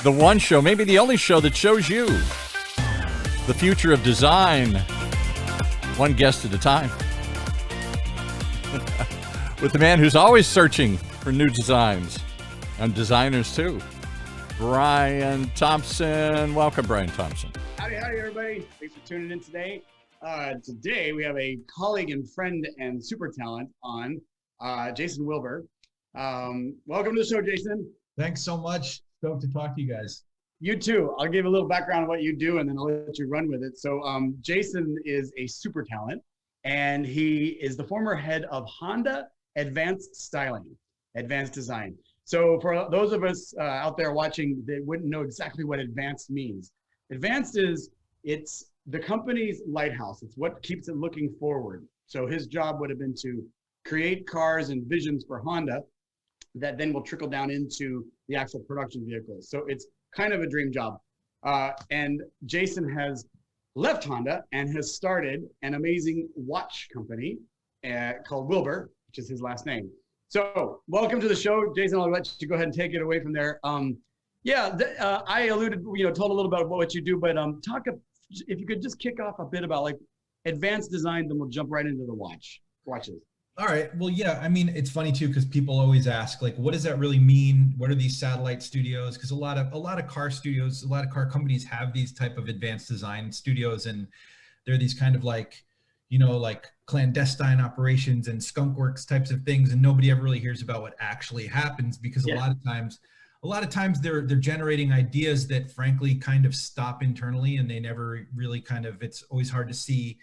The one show, maybe the only show that shows you the future of design, one guest at a time. With the man who's always searching for new designs and designers too, Brian Thompson. Welcome, Brian Thompson. Howdy, everybody. Thanks for tuning in today. Today we have a colleague and friend and super talent on, Jason Wilbur. Welcome to the show, Jason. Thanks so much. Stoked to talk to you guys. You too. I'll give a little background on what you do and then I'll let you run with it. So Jason is a super talent and he is the former head of Honda Advanced Design. So for those of us out there watching that wouldn't know exactly what advanced means. Advanced it's the company's lighthouse. It's what keeps it looking forward. So his job would have been to create cars and visions for Honda that then will trickle down into the actual production vehicles. So it's kind of a dream job. And Jason has left Honda and has started an amazing watch company called Wilbur, which is his last name. So welcome to the show, Jason. I'll let you go ahead and take it away from there. I alluded, told a little about what you do, but if you could just kick off a bit about like advanced design, then we'll jump right into the watches. All right. Well, yeah, I mean, it's funny too, because people always ask, like, what does that really mean? What are these satellite studios? Because a lot of car studios, a lot of car companies have these type of advanced design studios, and they're these kind of like, like clandestine operations and skunk works types of things, and nobody ever really hears about what actually happens because a lot of times they're generating ideas that frankly kind of stop internally, and they never really it's always hard to see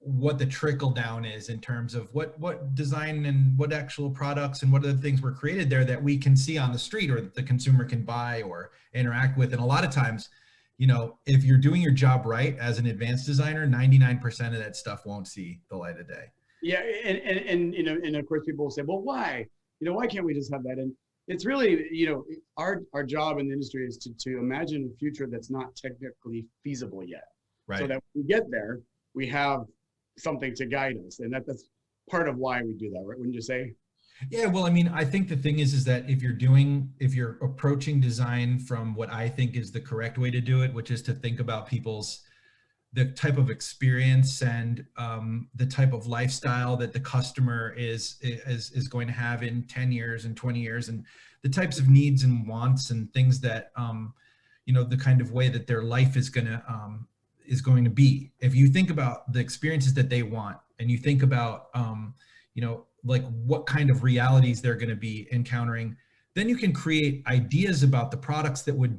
what the trickle down is in terms of what design and what actual products and what other things were created there that we can see on the street or that the consumer can buy or interact with. And a lot of times, if you're doing your job right as an advanced designer, 99% of that stuff won't see the light of day. Yeah, and of course people will say, well, why? Why can't we just have that? And it's really, our job in the industry is to imagine a future that's not technically feasible yet. Right. So that when we get there, we have something to guide us. And that's part of why we do that, right? Wouldn't you say? Yeah, well, I mean, I think the thing is that if you're approaching design from what I think is the correct way to do it, which is to think about the type of experience and the type of lifestyle that the customer is going to have in 10 years and 20 years, and the types of needs and wants and things that, the kind of way that their life is going to be. If you think about the experiences that they want, and you think about, like what kind of realities they're going to be encountering, then you can create ideas about the products that would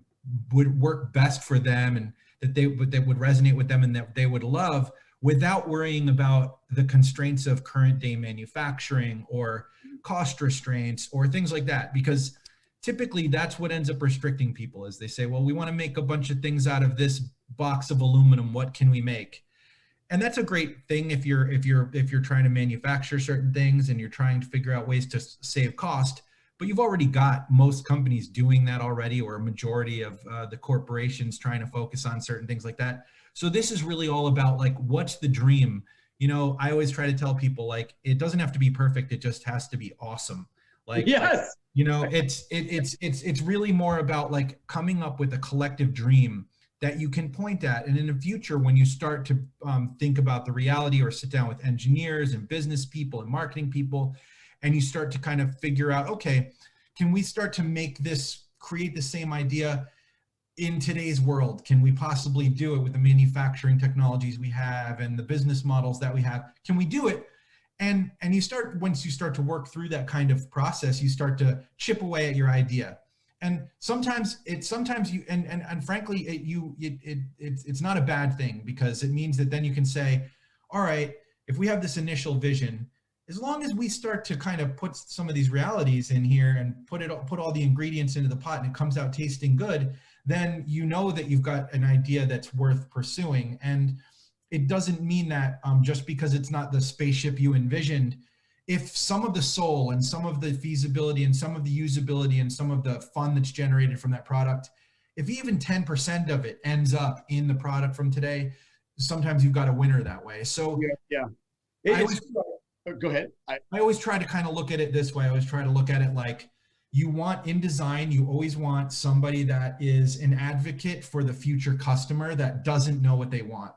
work best for them and that would resonate with them and that they would love without worrying about the constraints of current day manufacturing or cost restraints or things like that. Because typically that's what ends up restricting people, is they say, well, we want to make a bunch of things out of this box of aluminum. What can we make? And that's a great thing if you're trying to manufacture certain things and you're trying to figure out ways to save cost. But you've already got most companies doing that already, or a majority of the corporations trying to focus on certain things like that. So this is really all about like, what's the dream? I always try to tell people, like, it doesn't have to be perfect. It just has to be awesome. Like, yes. It's really more about like coming up with a collective dream that you can point at. And in the future, when you start to think about the reality or sit down with engineers and business people and marketing people, and you start to kind of figure out, okay, can we start to create the same idea in today's world? Can we possibly do it with the manufacturing technologies we have and the business models that we have? Can we do it? And once you start to work through that kind of process, you start to chip away at your idea. And sometimes frankly, it's not a bad thing, because it means that then you can say, all right, if we have this initial vision, as long as we start to kind of put some of these realities in here and put all the ingredients into the pot and it comes out tasting good, then that you've got an idea that's worth pursuing. And it doesn't mean that just because it's not the spaceship you envisioned, if some of the soul and some of the feasibility and some of the usability and some of the fun that's generated from that product, if even 10% of it ends up in the product from today, sometimes you've got a winner that way. So yeah. Go ahead. I always try to kind of look at it this way. I always try to look at it like, you want in design, you always want somebody that is an advocate for the future customer that doesn't know what they want.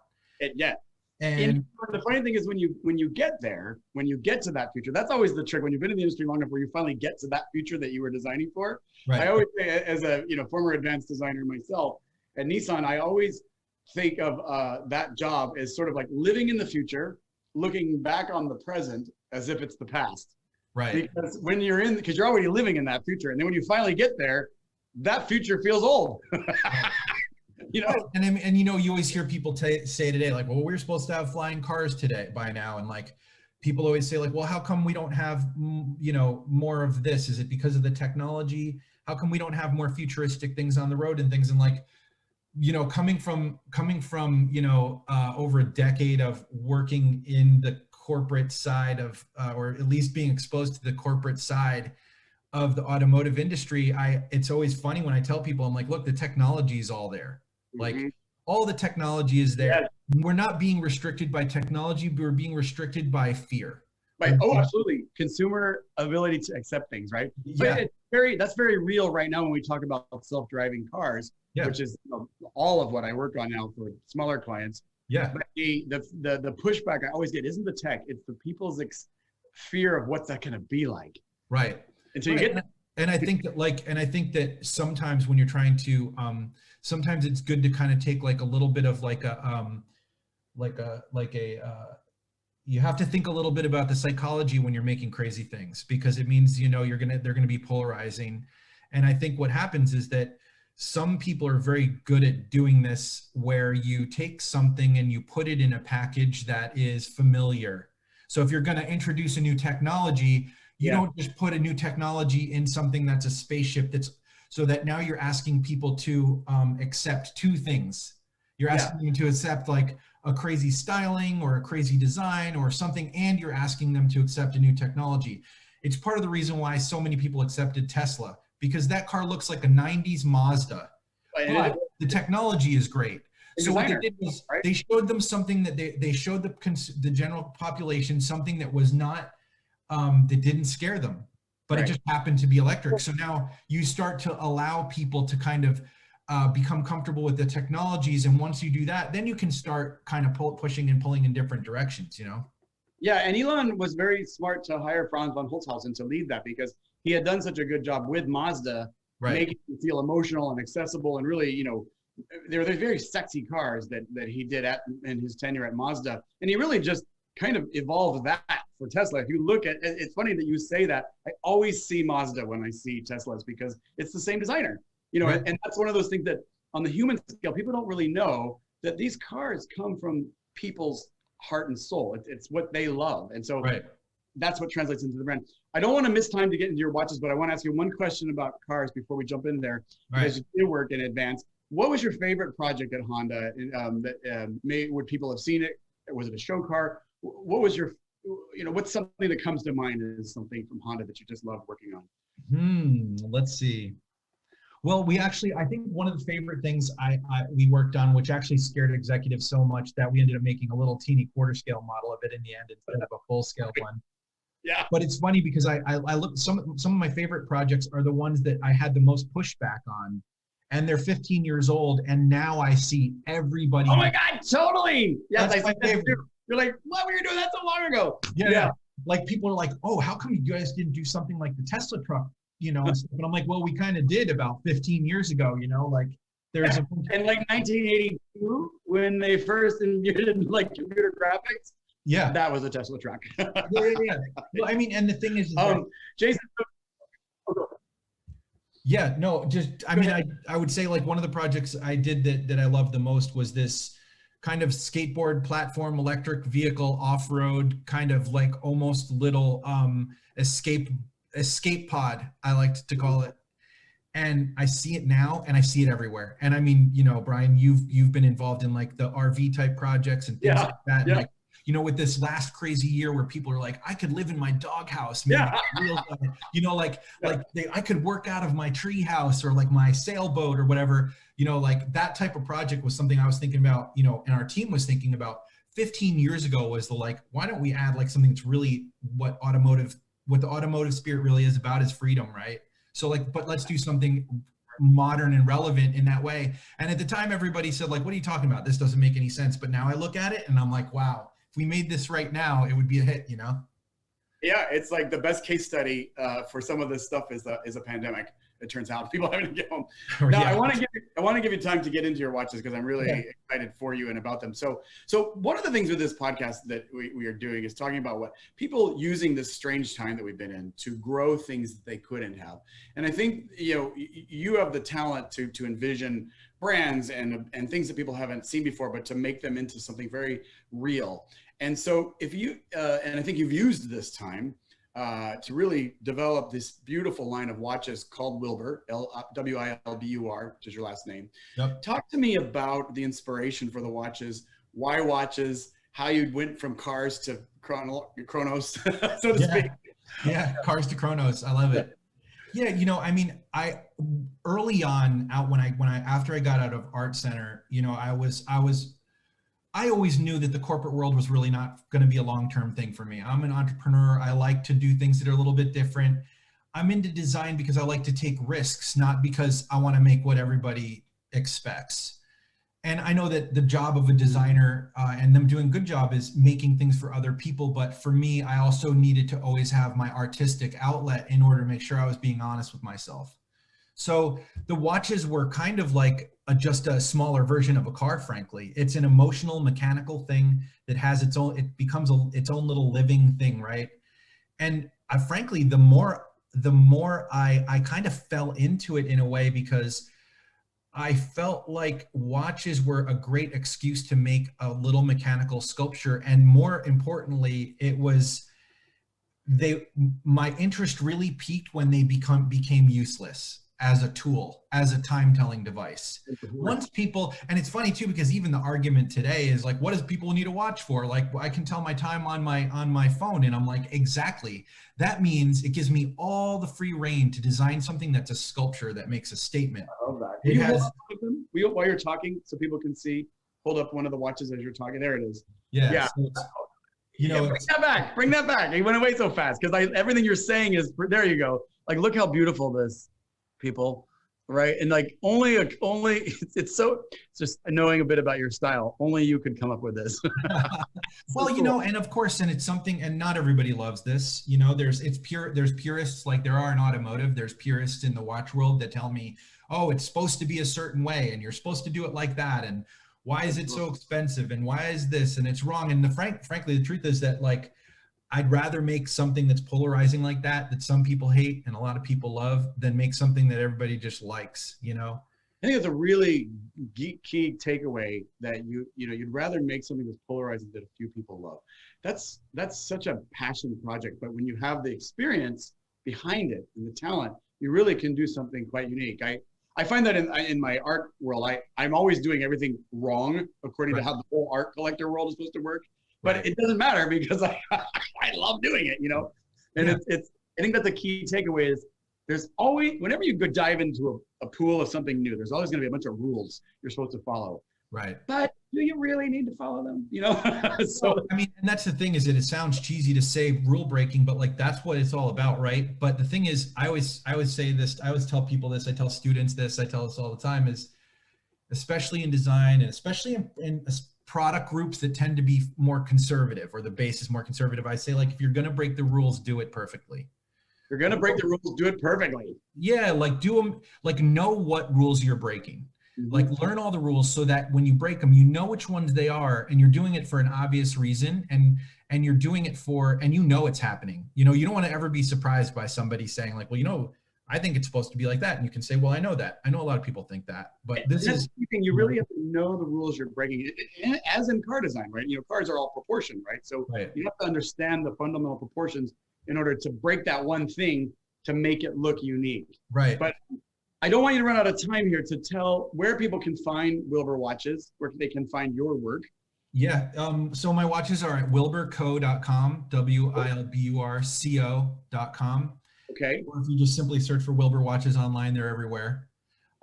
Yeah. And the funny thing is when you get there, when you get to that future, that's always the trick. When you've been in the industry long enough where you finally get to that future that you were designing for. right. I always say, as a former advanced designer myself at Nissan, I always think of that job as sort of like living in the future, looking back on the present as if it's the past. Right. Because when you're because you're already living in that future, and then when you finally get there, that future feels old. You know, and you know, you always hear people say today, like, well, we're supposed to have flying cars today by now, and like people always say, like, well, how come we don't have, you know, more of this? Is it because of the technology? How come we don't have more futuristic things on the road and things? And like, you know, coming from you know, over a decade of working in the corporate side of, or at least being exposed to the corporate side of the automotive industry, it's always funny when I tell people, I'm like, look, the technology is all there. Like all the technology is there. Yeah. We're not being restricted by technology, but we're being restricted by fear. Right. Oh, absolutely. Consumer ability to accept things, right? Yeah. But that's very real right now when we talk about self-driving cars, yeah. Which is all of what I work on now for smaller clients. Yeah. But the pushback I always get isn't the tech, it's the people's fear of what's that going to be like. Right. Until you get. And I think that sometimes when you're trying to, sometimes it's good to kind of take like a little bit of you have to think a little bit about the psychology when you're making crazy things, because it means, you know, they're gonna be polarizing. And I think what happens is that some people are very good at doing this, where you take something and you put it in a package that is familiar. So if you're gonna introduce a new technology, you don't just put a new technology in something that's a spaceship, so that now you're asking people to accept two things. You're asking them to accept like a crazy styling or a crazy design or something, and you're asking them to accept a new technology. It's part of the reason why so many people accepted Tesla, because that car looks like a 90s Mazda, but the technology is great. So what they did was they showed them something that they showed the general population something that was not, that didn't scare them, but it just happened to be electric. So now you start to allow people to kind of become comfortable with the technologies. And once you do that, then you can start kind of pushing and pulling in different directions, you know? Yeah, and Elon was very smart to hire Franz von Holzhausen to lead that, because he had done such a good job with Mazda, making it feel emotional and accessible, and really, you know, they're very sexy cars that he did in his tenure at Mazda. And he really just kind of evolved that for Tesla. If you look at, it's funny that you say that. I always see Mazda when I see Teslas, because it's the same designer, you know, and that's one of those things that on the human scale, people don't really know that these cars come from people's heart and soul. It's what they love. And so that's what translates into the brand. I don't want to miss time to get into your watches, but I want to ask you one question about cars before we jump in there, because you did work in advance. What was your favorite project at Honda would people have seen it? Was it a show car? What was your, you know, what's something that comes to mind as something from Honda that you just love working on? Let's see. Well, I think one of the favorite things we worked on, which actually scared executives so much that we ended up making a little teeny quarter scale model of it in the end instead of a full scale one. Yeah. But it's funny because I look, some of my favorite projects are the ones that I had the most pushback on, and they're 15 years old, and now I see everybody. Oh my God, totally. Yes, that's my favorite. You're like, what were you doing that so long ago? Yeah. Like people are like, oh, how come you guys didn't do something like the Tesla truck, you know? But I'm like, well, we kind of did about 15 years ago, you know, like there's in like 1982 when they first invented like computer graphics. Yeah, that was a Tesla truck. yeah. Well, I mean, and the thing is Jason. Yeah, no, just I mean, I would say like one of the projects I did that I loved the most was this kind of skateboard platform, electric vehicle, off-road, kind of like almost little escape pod, I like to call it. And I see it now, and I see it everywhere. And I mean, you know, Brian, you've been involved in like the RV type projects and things like that. And like, you know, with this last crazy year where people are like, I could live in my doghouse, you know, I could work out of my tree house or like my sailboat or whatever, you know, like that type of project was something I was thinking about, you know, and our team was thinking about 15 years ago was why don't we add like something that's really what the automotive spirit really is about, is freedom, right? So like, but let's do something modern and relevant in that way. And at the time, everybody said like, what are you talking about? This doesn't make any sense. But now I look at it and I'm like, wow, if we made this right now, it would be a hit, you know? Yeah, it's like the best case study for some of this stuff is a pandemic. It turns out people having to get home. Now, Yeah. I want to give you time to get into your watches because I'm really excited for you and about them. So one of the things with this podcast that we are doing is talking about what people using this strange time that we've been in to grow things that they couldn't have. And I think you have the talent to envision brands and things that people haven't seen before, but to make them into something very real. And so if you, and I think you've used this time to really develop this beautiful line of watches called Wilbur, WILBUR, which is your last name. Yep. Talk to me about the inspiration for the watches, why watches, how you went from cars to chronos, so to speak. Yeah, cars to chronos. I love it. Yeah, you know, I mean, I early on after I got out of Art Center, you know, I always knew that the corporate world was really not going to be a long-term thing for me. I'm an entrepreneur. I like to do things that are a little bit different. I'm into design because I like to take risks, not because I want to make what everybody expects. And I know that the job of a designer and them doing a good job is making things for other people. But for me, I also needed to always have my artistic outlet in order to make sure I was being honest with myself. So the watches were kind of like just a smaller version of a car, frankly. It's an emotional, mechanical thing that has its own, it becomes its own little living thing, right? And frankly, the more I kind of fell into it in a way because I felt like watches were a great excuse to make a little mechanical sculpture. And more importantly, my interest really peaked when they became useless as a tool, as a time-telling device. Once people, and it's funny too, because even the argument today is like, what does people need a watch for? Like, I can tell my time on my phone, and I'm like, exactly. That means it gives me all the free reign to design something that's a sculpture that makes a statement. I love that. While you're talking, so people can see, hold up one of the watches as you're talking. There it is. Yeah. So you know, bring that back. You went away so fast because everything you're saying is, there you go. Like, look how beautiful this, people, right? And like it's just knowing a bit about your style. Only you could come up with this. Well, you know, and of course, and it's something, and not everybody loves this. You know, there's purists like there are in automotive. There's purists in the watch world that tell me, oh, it's supposed to be a certain way, and you're supposed to do it like that, and why is it so expensive, and why is this, and it's wrong. And frankly, the truth is that like, I'd rather make something that's polarizing like that some people hate and a lot of people love than make something that everybody just likes, you know? I think it's a really key takeaway that you'd rather make something that's polarizing that a few people love. That's such a passion project, but when you have the experience behind it and the talent, you really can do something quite unique. I find that in my art world, I'm always doing everything wrong according to how the whole art collector world is supposed to work. But it doesn't matter because I love doing it, you know? And it's I think that's a key takeaway is there's always, whenever you go dive into a pool of something new, there's always going to be a bunch of rules you're supposed to follow. Right. But do you really need to follow them? You know? So, I mean, and that's the thing is that it sounds cheesy to say rule breaking, but like, that's what it's all about. Right. But the thing is, I always say this, I always tell people this, I tell students this, I tell this all the time is, especially in design and especially in product groups that tend to be more conservative or the base is more conservative. I say like, if you're going to break the rules, do it perfectly. If you're going to break the rules, do it perfectly. Yeah. Like do them, like know what rules you're breaking. Like learn all the rules so that when you break them, you know which ones they are and you're doing it for an obvious reason and you're doing it for, and you know it's happening. You know, you don't want to ever be surprised by somebody saying like, well, you know, I think it's supposed to be like that. And you can say, well, I know that. I know a lot of people think that, but this is the thing. You really have to know the rules you're breaking, as in car design, right? You know, cars are all proportion, right? So you have to understand the fundamental proportions in order to break that one thing to make it look unique. Right. But I don't want you to run out of time here to tell where people can find Wilbur watches, where they can find your work. Yeah. So my watches are at wilburco.com, WILBURCO.com. Okay. Or if you just simply search for Wilbur watches online, they're everywhere.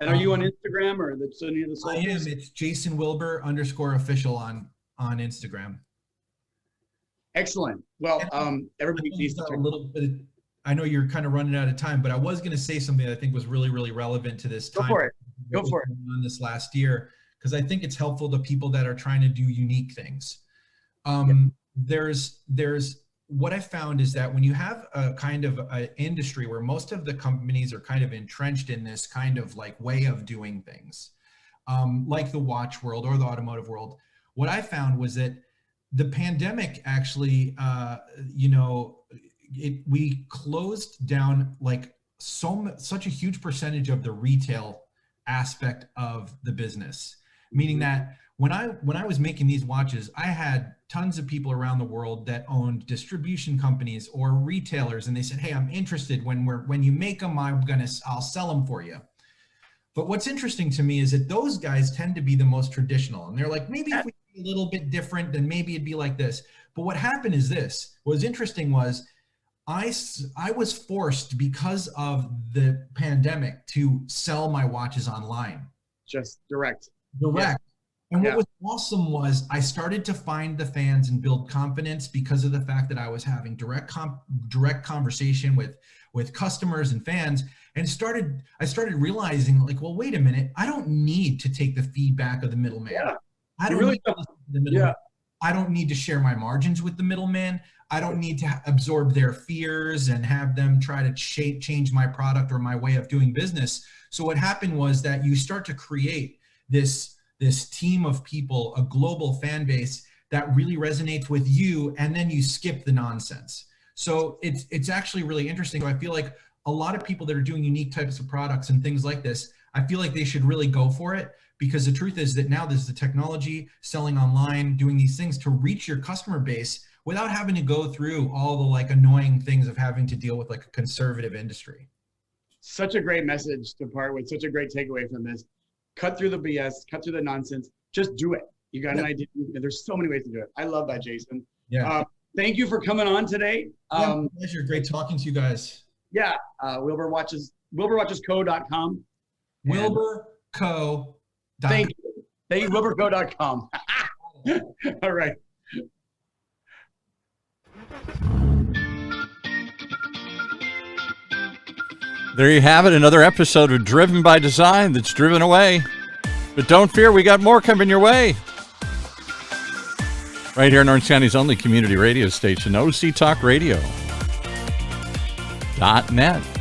And are you on Instagram or any of the socials? I am. It's Jason Wilbur _official on Instagram. Excellent. Well, everybody needs to check. I know you're kind of running out of time, but I was going to say something that I think was really, really relevant to this time. Go for it. Go for it. On this last year, because I think it's helpful to people that are trying to do unique things. There's what I found is that when you have a kind of an industry where most of the companies are kind of entrenched in this kind of like way of doing things, like the watch world or the automotive world, what I found was that the pandemic actually, we closed down like such a huge percentage of the retail aspect of the business, meaning that when I was making these watches, I had tons of people around the world that owned distribution companies or retailers, and they said, "Hey, I'm interested. When you make them, I'll sell them for you." But what's interesting to me is that those guys tend to be the most traditional, and they're like, maybe if we do a little bit different, then maybe it'd be like this. But what happened is this. What was interesting was I was forced because of the pandemic to sell my watches online. Just direct. Yeah. And what was awesome was I started to find the fans and build confidence because of the fact that I was having direct conversation with customers and fans, and I started realizing like, well, wait a minute, I don't need to take the feedback of the middleman. I don't need to listen to the middleman. I don't need to share my margins with the middleman. I don't need to absorb their fears and have them try to change my product or my way of doing business. So what happened was that you start to create this team of people, a global fan base that really resonates with you, and then you skip the nonsense. So it's actually really interesting. So I feel like a lot of people that are doing unique types of products and things like this, I feel like they should really go for it, because the truth is that now there's the technology, selling online, doing these things to reach your customer base without having to go through all the like annoying things of having to deal with like a conservative industry. Such a great message to part with, such a great takeaway from this. Cut through the BS, cut through the nonsense, just do it. You got an idea. There's so many ways to do it. I love that, Jason. Yeah. Thank you for coming on today. Pleasure. Great talking to you guys. Yeah. WilburWatchesCo.com. WilburCo.com. Thank you. WilburCo.com. All right. There you have it, another episode of Driven by Design that's driven away. But don't fear, we got more coming your way. Right here in Orange County's only community radio station, OCTalkRadio.net.